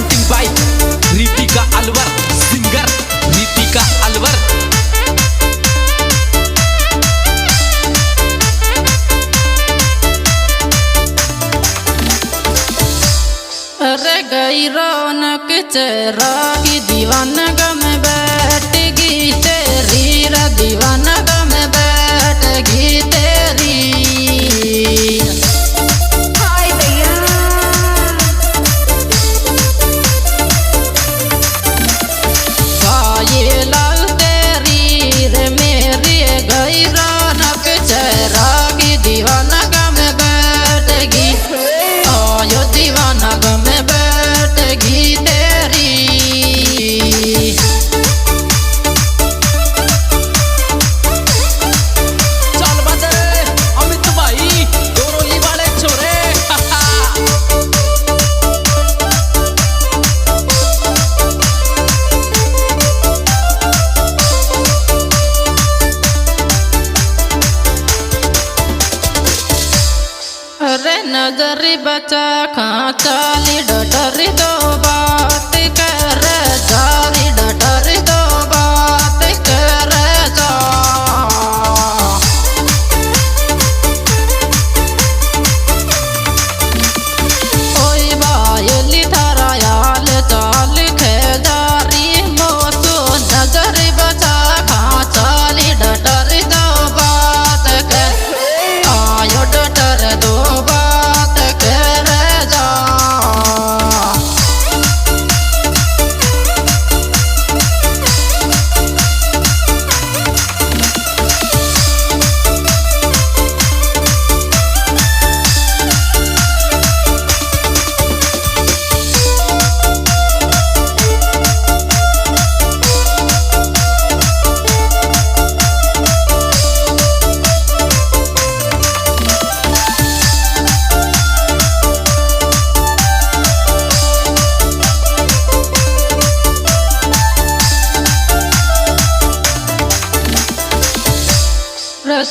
Presenting by Ritika Alwar, singer Ritika Alwar. अरे गई रौनक चेहरा की दीवाना गम बैठगी तेरी रा दीवाना गम बैठगी तेरी। हाय भैया ये लाल तेरी रे मेरी गई रौनक चेहरा की दीवाना गम बैठगी आयो दीवाना गम बैठगी तेरी। चल बजे अमित भाई दोरोली वाले छोरे। अरे नजरी बचा खा चाली डटरी दो बात कर जारी डटरी दो बात कर जा। ओई बायली थारा याल चाल खे जारी मोसो नजरी बचा खा चाली डटरी दो बात कर आयो डटर दो बात कर जा।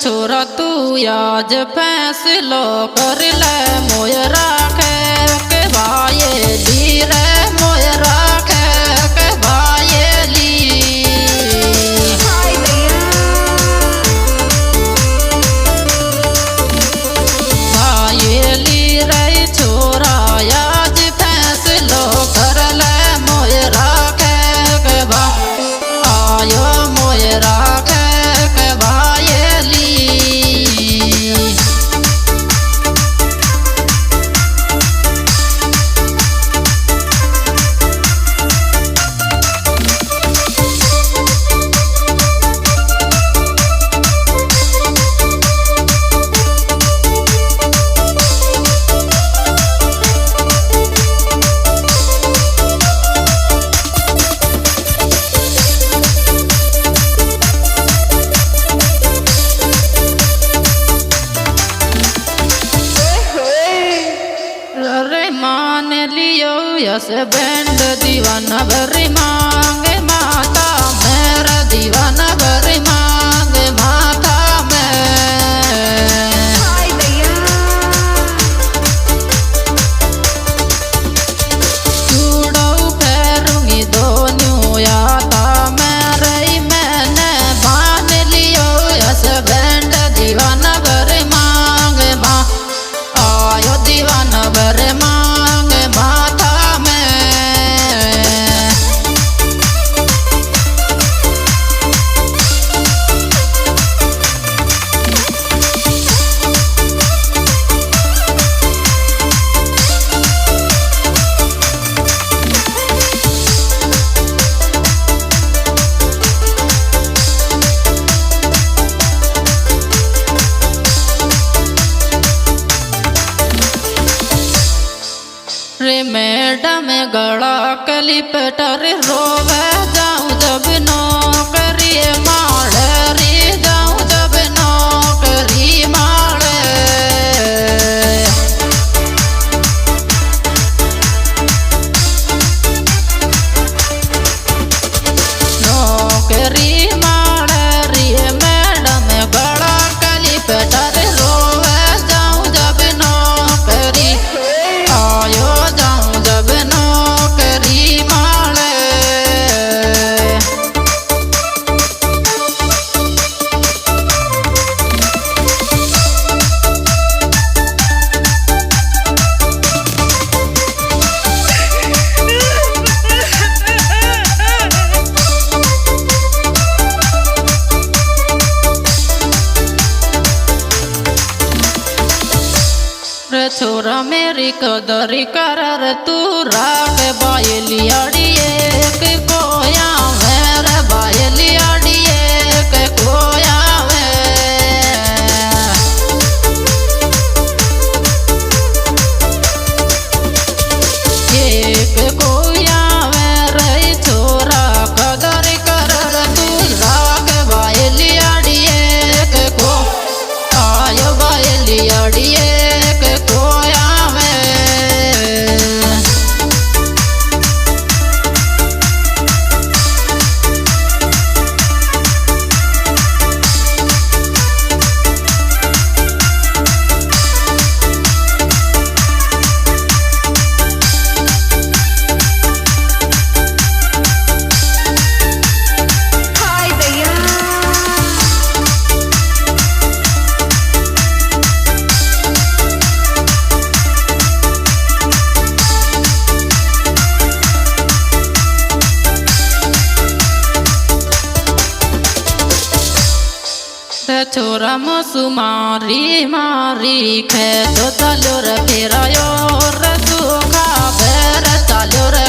छोरा तू आज फैसलो कर ले मोय राखे के भाईली रे मोय राखे के भाईली। भाईली रे छोरा आज फैसलो कर ले मोय राखे के भाई आयो मोय राखे के भाईली। अरे मान लियो यस बैंड दीवाना भरी मांगे माता मेरा दीवाना भरी मांगे माता में। चूड़ो फेरूंगी दोनों याता मेरे मैंने मान लियो यस बैंड दीवाना भरी मांगे माँ आयो दीवाना भरे मांगे माथा में। रे मैडम गला कलिपटर रोवे जाऊं जब नौकरी माड़े रे जाऊं जब नौकरी माड़े। नौकरी माड़े रे मैडम गला कलिपटर रोवे जाऊं जब नौकरी आयो जाऊं जब नौकरी। मारी कदरी कर तू राग बायली अड़िए के कोया मेरे बायली अड़िए के कोया एक कोया मेरे छोरा कदरी कर तू राग बायली अड़िए के को आयो बायली अड़िए के कोया छोरा मसुमारी मारी खेत तलो रे फेरायो रे सुखा बेर तलो रे